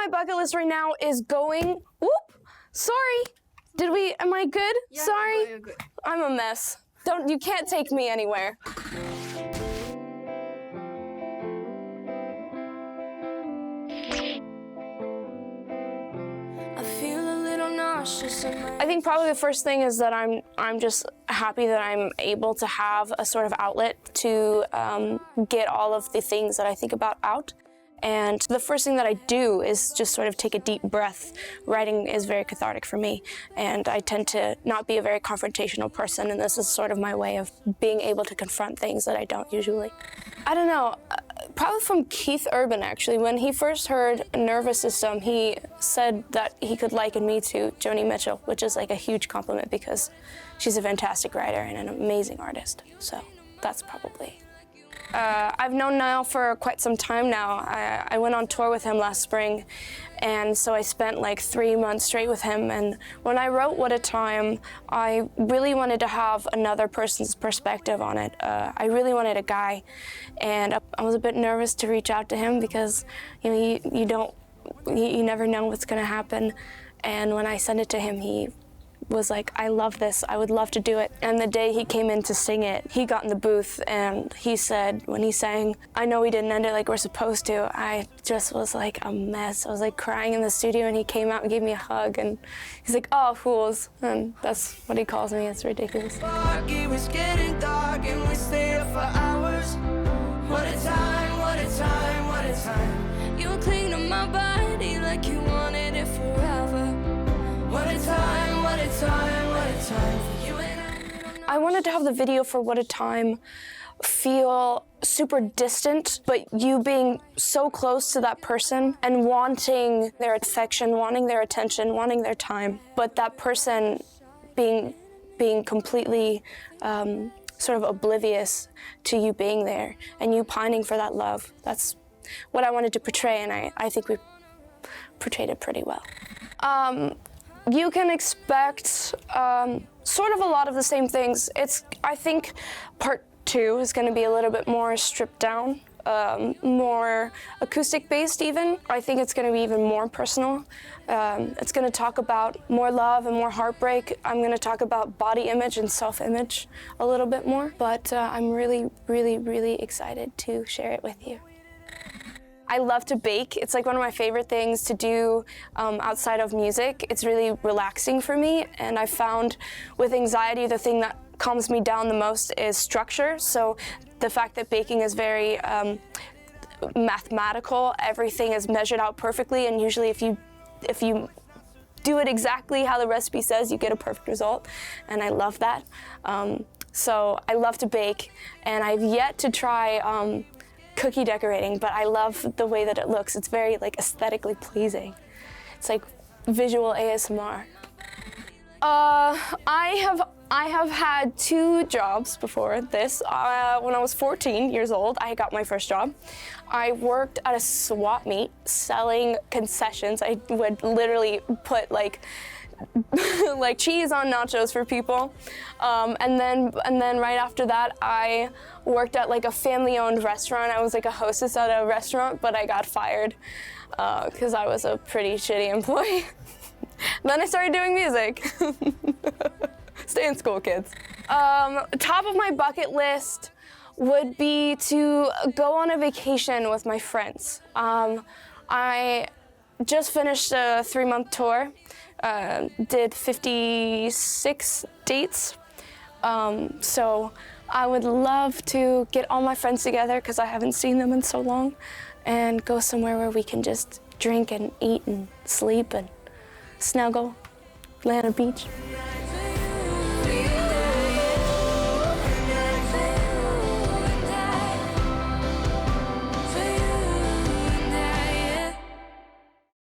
my bucket list right now is going, sorry. Am I good? Yeah, Sorry. you're good. I'm a mess. You can't take me anywhere. I think probably the first thing is that I'm just happy that I'm able to have a sort of outlet to get all of the things that I think about out. And the first thing that I do is just sort of take a deep breath. Writing is very cathartic for me, and I tend to not be a very confrontational person, and this is sort of my way of being able to confront things that I don't usually. I don't know, probably from Keith Urban, actually. When he first heard Nervous System, he said that he could liken me to Joni Mitchell, which is like a huge compliment because she's a fantastic writer and an amazing artist. So that's probably. I've known Niall for quite some time now. I went on tour with him last spring, and so I spent like 3 months straight with him. And when I wrote What a Time, I really wanted to have another person's perspective on it. I really wanted a guy, and I was a bit nervous to reach out to him because, you know, you never know what's gonna happen. And when I sent it to him, he was like, I love this, I would love to do it. And the day he came in to sing it, he got in the booth and he said, when he sang, I know we didn't end it like we're supposed to. I just was like a mess. I was like crying in the studio, and he came out and gave me a hug, and he's like, oh, fools. And that's what he calls me. It's ridiculous. It was getting dark and we stayed up for hours. What a time, what a time, what a time. You cling to my body like you wanted it forever. What a time, what a time, what a time for you and I wanted to have the video for What a Time feel super distant, but you being so close to that person and wanting their affection, wanting their attention, wanting their time, but that person being completely sort of oblivious to you being there and you pining for that love. That's what I wanted to portray, and I think we portrayed it pretty well. You can expect sort of a lot of the same things. I think part 2 is going to be a little bit more stripped down, more acoustic based even. I think it's going to be even more personal. It's going to talk about more love and more heartbreak. I'm going to talk about body image and self-image a little bit more, but I'm really, really, really excited to share it with you. I love to bake. It's like one of my favorite things to do outside of music. It's really relaxing for me, and I found with anxiety the thing that calms me down the most is structure. So the fact that baking is very mathematical, everything is measured out perfectly, and usually if you do it exactly how the recipe says, you get a perfect result, and I love that. So I love to bake, and I've yet to try cookie decorating, but I love the way that it looks. It's very like aesthetically pleasing. It's like visual ASMR. I have had 2 jobs before this. When I was 14 years old, I got my first job. I worked at a swap meet selling concessions. I would literally put like cheese on nachos for people, and then right after that I worked at like a family-owned restaurant. I was like a hostess at a restaurant, but I got fired because I was a pretty shitty employee. Then I started doing music. Stay in school, kids. Top of my bucket list would be to go on a vacation with my friends. I just finished a 3-month tour. Did 56 dates. So I would love to get all my friends together because I haven't seen them in so long, and go somewhere where we can just drink and eat and sleep and snuggle, lay on a beach.